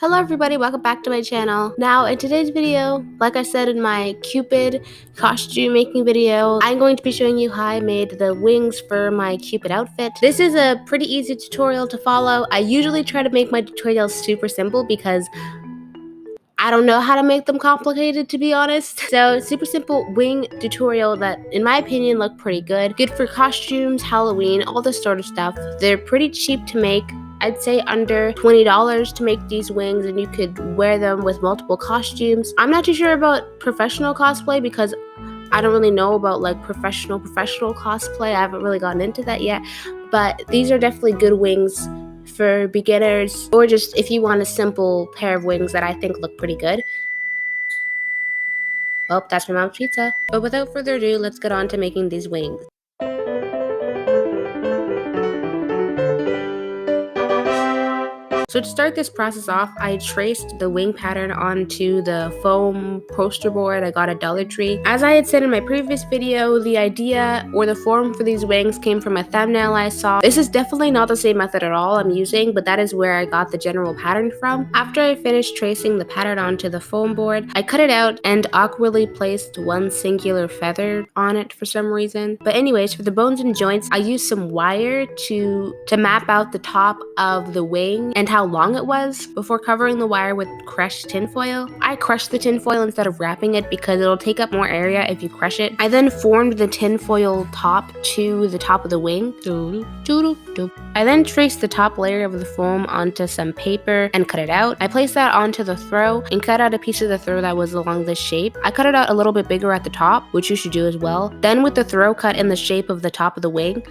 Hello everybody, welcome back to my channel. Now in today's video, like I said in my Cupid costume making video, I'm going to be showing you how I made the wings for my Cupid outfit. This is a pretty easy tutorial to follow. I usually try to make my tutorials super simple because I don't know how to make them complicated, to be honest. So super simple wing tutorial that in my opinion look pretty good. Good for costumes, Halloween, all this sort of stuff. They're pretty cheap to make. I'd say under $20 to make these wings, and you could wear them with multiple costumes. I'm not too sure about professional cosplay because I don't really know about like professional cosplay. I haven't really gotten into that yet, but these are definitely good wings for beginners, or just if you want a simple pair of wings that I think look pretty good. Oh, that's my mom's pizza. But without further ado, let's get on to making these wings. So to start this process off, I traced the wing pattern onto the foam poster board I got at Dollar Tree. As I had said in my previous video, the idea or the form for these wings came from a thumbnail I saw. This is definitely not the same method at all I'm using, but that is where I got the general pattern from. After I finished tracing the pattern onto the foam board, I cut it out and awkwardly placed one singular feather on it for some reason. But anyways, for the bones and joints, I used some wire to map out the top of the wing and how long it was before covering the wire with crushed tinfoil. I crushed the tinfoil instead of wrapping it because it'll take up more area if you crush it. I then formed the tinfoil top to the top of the wing. I then traced the top layer of the foam onto some paper and cut it out. I placed that onto the throw and cut out a piece of the throw that was along this shape. I cut it out a little bit bigger at the top, which you should do as well. Then with the throw cut in the shape of the top of the wing,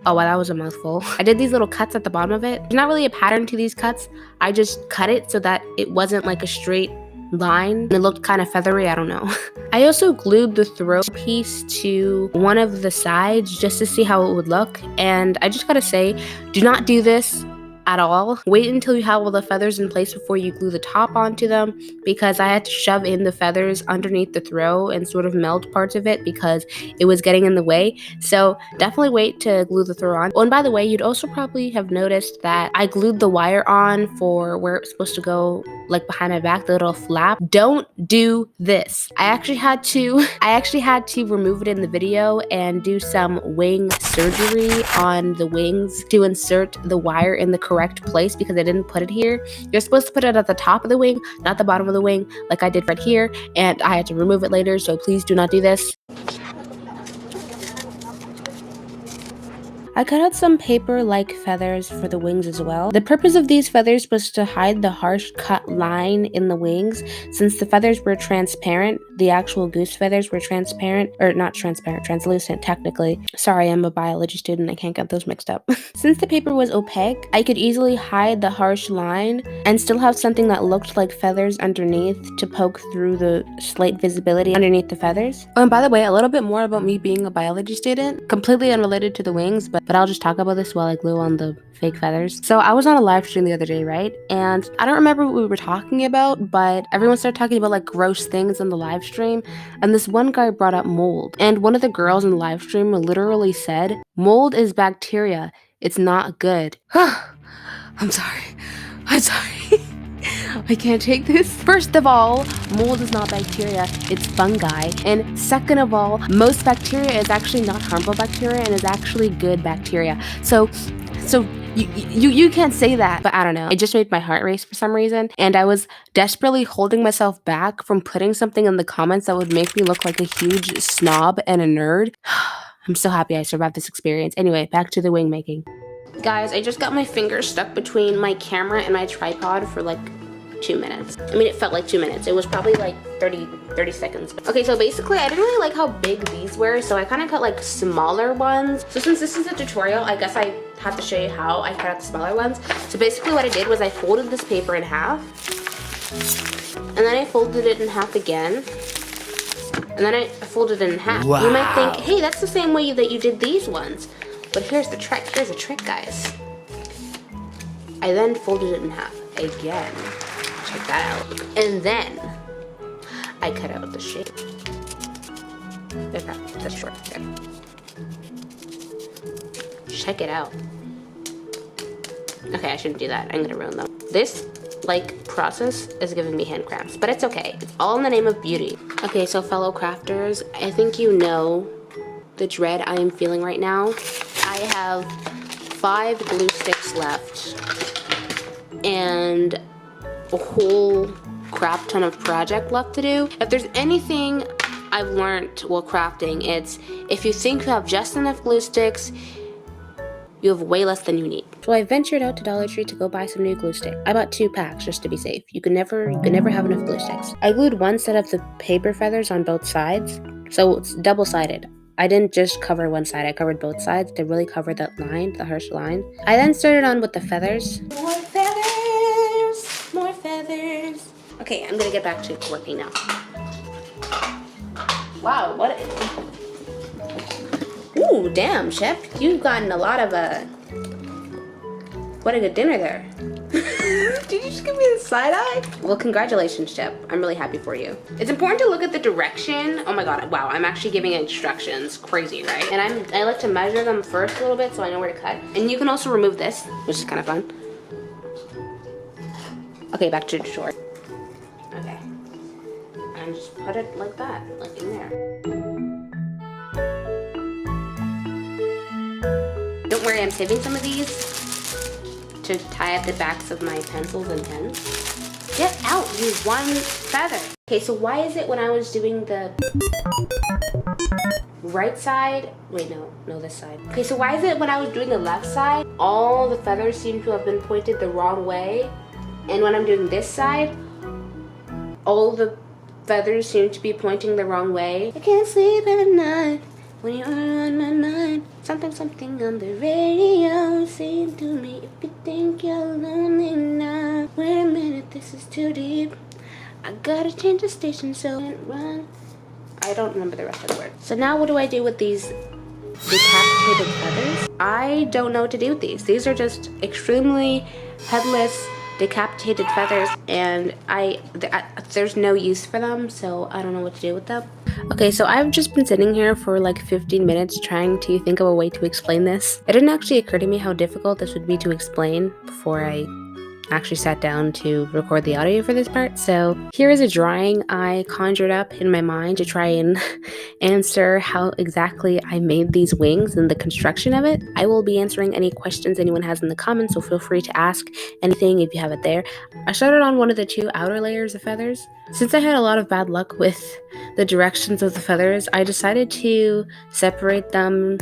oh wow, that was a mouthful. I did these little cuts at the bottom of it. There's not really a pattern to these cuts. I just cut it so that it wasn't like a straight line. It looked kind of feathery, I don't know. I also glued the throw piece to one of the sides just to see how it would look. And I just gotta say, do not do this at all. Wait until you have all the feathers in place before you glue the top onto them, because I had to shove in the feathers underneath the throw and sort of melt parts of it because it was getting in the way. So definitely wait to glue the throw on. Oh, and by the way, you'd also probably have noticed that I glued the wire on for where it's supposed to go, like behind my back, the little flap. Don't do this. I actually had to remove it in the video and do some wing surgery on the wings to insert the wire in the correct place because I didn't put it here. You're supposed to put it at the top of the wing, not the bottom of the wing, like I did right here, and I had to remove it later, so please do not do this. I cut out some paper-like feathers for the wings as well. The purpose of these feathers was to hide the harsh cut line in the wings. Since the feathers were transparent, the actual goose feathers were transparent, or not transparent, translucent technically. Sorry, I'm a biology student, I can't get those mixed up. Since the paper was opaque, I could easily hide the harsh line and still have something that looked like feathers underneath to poke through the slight visibility underneath the feathers. Oh, and by the way, a little bit more about me being a biology student, completely unrelated to the wings, but I'll just talk about this while I glue on the fake feathers. So I was on a live stream the other day, right? And I don't remember what we were talking about, but everyone started talking about like gross things on the live stream. And this one guy brought up mold. And one of the girls in the live stream literally said, "Mold is bacteria. It's not good." I'm sorry. I can't take this. First of all, mold is not bacteria, it's fungi. And second of all, most bacteria is actually not harmful bacteria and is actually good bacteria. So you can't say that, but I don't know. It just made my heart race for some reason, and I was desperately holding myself back from putting something in the comments that would make me look like a huge snob and a nerd. I'm so happy I survived this experience. Anyway, back to the wing making. Guys, I just got my fingers stuck between my camera and my tripod for like 2 minutes. I mean, it felt like 2 minutes. It was probably like 30 seconds. Okay, so basically I didn't really like how big these were, so I kind of cut like smaller ones. So since this is a tutorial, I guess I have to show you how I cut out the smaller ones. So basically what I did was I folded this paper in half, and then I folded it in half again, and then I folded it in half. Wow. You might think, hey, that's the same way that you did these ones. But here's the trick. Here's a trick, guys. I then folded it in half again. Check that out. And then I cut out the shape. Okay, that's short. Okay. Check it out. Okay, I shouldn't do that. I'm gonna ruin them. This like process is giving me hand cramps, but it's okay. It's all in the name of beauty. Okay, so fellow crafters, I think you know the dread I am feeling right now. I have 5 glue sticks left and a whole crap ton of project left to do. If there's anything I've learned while crafting, it's if you think you have just enough glue sticks, you have way less than you need. So I ventured out to Dollar Tree to go buy some new glue sticks. I bought 2 packs just to be safe. You could never have enough glue sticks. I glued one set of the paper feathers on both sides, so it's double-sided. I didn't just cover one side, I covered both sides to really cover that line, the harsh line. I then started on with the feathers. More feathers, more feathers. Okay, I'm gonna get back to working now. Wow, what? Ooh, damn, chef, you've gotten a lot of what a good dinner there. Did you just give me the side eye? Well, congratulations, chef. I'm really happy for you. It's important to look at the direction. Oh my god, wow, I'm actually giving instructions. Crazy, right? And I like to measure them first a little bit so I know where to cut. And you can also remove this, which is kind of fun. Okay, back to the short. Okay. And just put it like that, like in there. Don't worry, I'm saving some of these to tie up the backs of my pencils and pens. Get out, you one feather. Okay, so why is it when I was doing the right side, wait, no, this side. Okay, so why is it when I was doing the left side, all the feathers seem to have been pointed the wrong way, and when I'm doing this side, all the feathers seem to be pointing the wrong way? I can't sleep at night when you're on my mind. Something on the radio saying to me, if you think you're lonely now, wait a minute, this is too deep. I gotta change the station so I don't run. I don't remember the rest of the words. So now what do I do with these decapitated feathers? I don't know what to do with these. These are just extremely headless, decapitated feathers, and there's no use for them, so I don't know what to do with them. Okay, so I've just been sitting here for like 15 minutes trying to think of a way to explain this. It didn't actually occur to me how difficult this would be to explain before I actually sat down to record the audio for this part. So here is a drawing I conjured up in my mind to try and answer how exactly I made these wings and the construction of it. I will be answering any questions anyone has in the comments, so feel free to ask anything if you have it there. I started on one of the 2 outer layers of feathers. Since I had a lot of bad luck with the directions of the feathers, I decided to separate them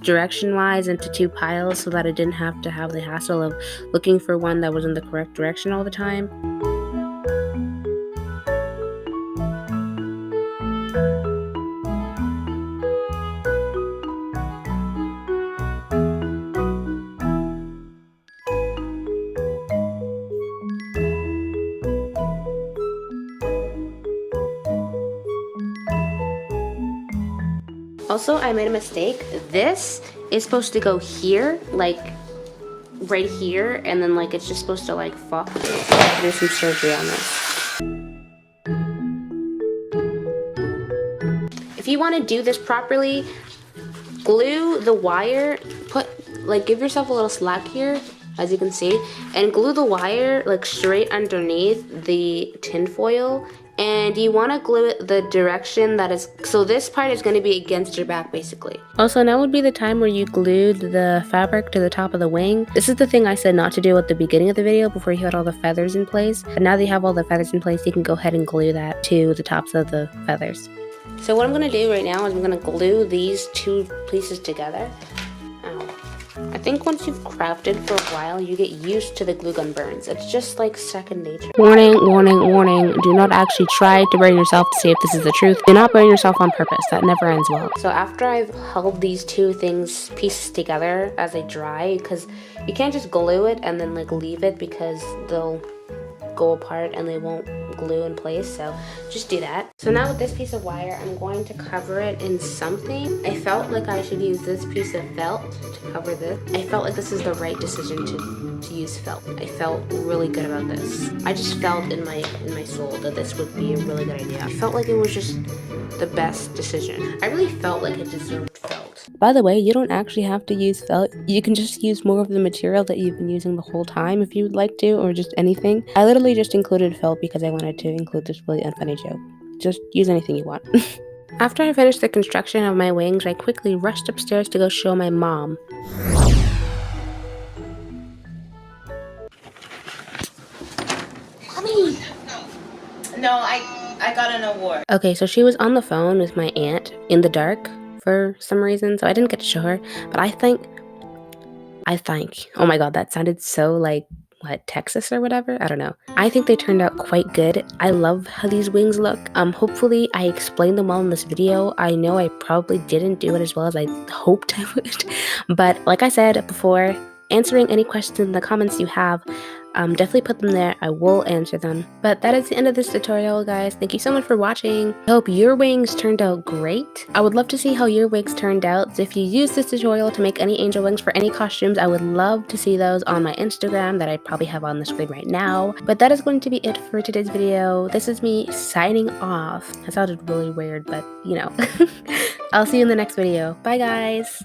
direction-wise into 2 piles so that I didn't have to have the hassle of looking for one that was in the correct direction all the time. Also, I made a mistake. This is supposed to go here, like right here, and then like it's just supposed to like fall. Do some surgery on this. If you want to do this properly, glue the wire, give yourself a little slack here, as you can see, and glue the wire like straight underneath the tin foil. And you want to glue it the direction that is, so this part is going to be against your back basically. Also, now would be the time where you glued the fabric to the top of the wing. This is the thing I said not to do at the beginning of the video before you had all the feathers in place. But now that you have all the feathers in place, you can go ahead and glue that to the tops of the feathers. So what I'm going to do right now is I'm going to glue these 2 pieces together. I think once you've crafted for a while, you get used to the glue gun burns. It's just like second nature. Warning, warning, warning. Do not actually try to burn yourself to see if this is the truth. Do not burn yourself on purpose. That never ends well. So after I've held these 2 pieces together as they dry, because you can't just glue it and then like leave it because they'll go apart and they won't glue in place, so just do that. So now with this piece of wire, I'm going to cover it in something. I felt like I should use this piece of felt to cover this. I felt like this is the right decision to use felt. I felt really good about this. I just felt in my soul that this would be a really good idea. I felt like it was just the best decision. I really felt like it deserved felt. By the way, you don't actually have to use felt. You can just use more of the material that you've been using the whole time if you would like to, or just anything. I literally just included felt because I wanted to include this really unfunny joke. Just use anything you want. After I finished the construction of my wings, I quickly rushed upstairs to go show my mom. Mommy! No, I got an award. Okay, so she was on the phone with my aunt in the dark for some reason, so I didn't get to show her, but I think, oh my god, that sounded so like, what, Texas or whatever? I don't know. I think they turned out quite good. I love how these wings look. Hopefully I explained them well in this video. I know I probably didn't do it as well as I hoped I would, but like I said before, answering any questions in the comments you have, definitely put them there. I will answer them. But that is the end of this tutorial, guys. Thank you so much for watching. I hope your wings turned out great. I would love to see how your wings turned out. So if you use this tutorial to make any angel wings for any costumes, I would love to see those on my Instagram that I probably have on the screen right now. But that is going to be it for today's video. This is me signing off. That sounded really weird, but you know. I'll see you in the next video. Bye, guys.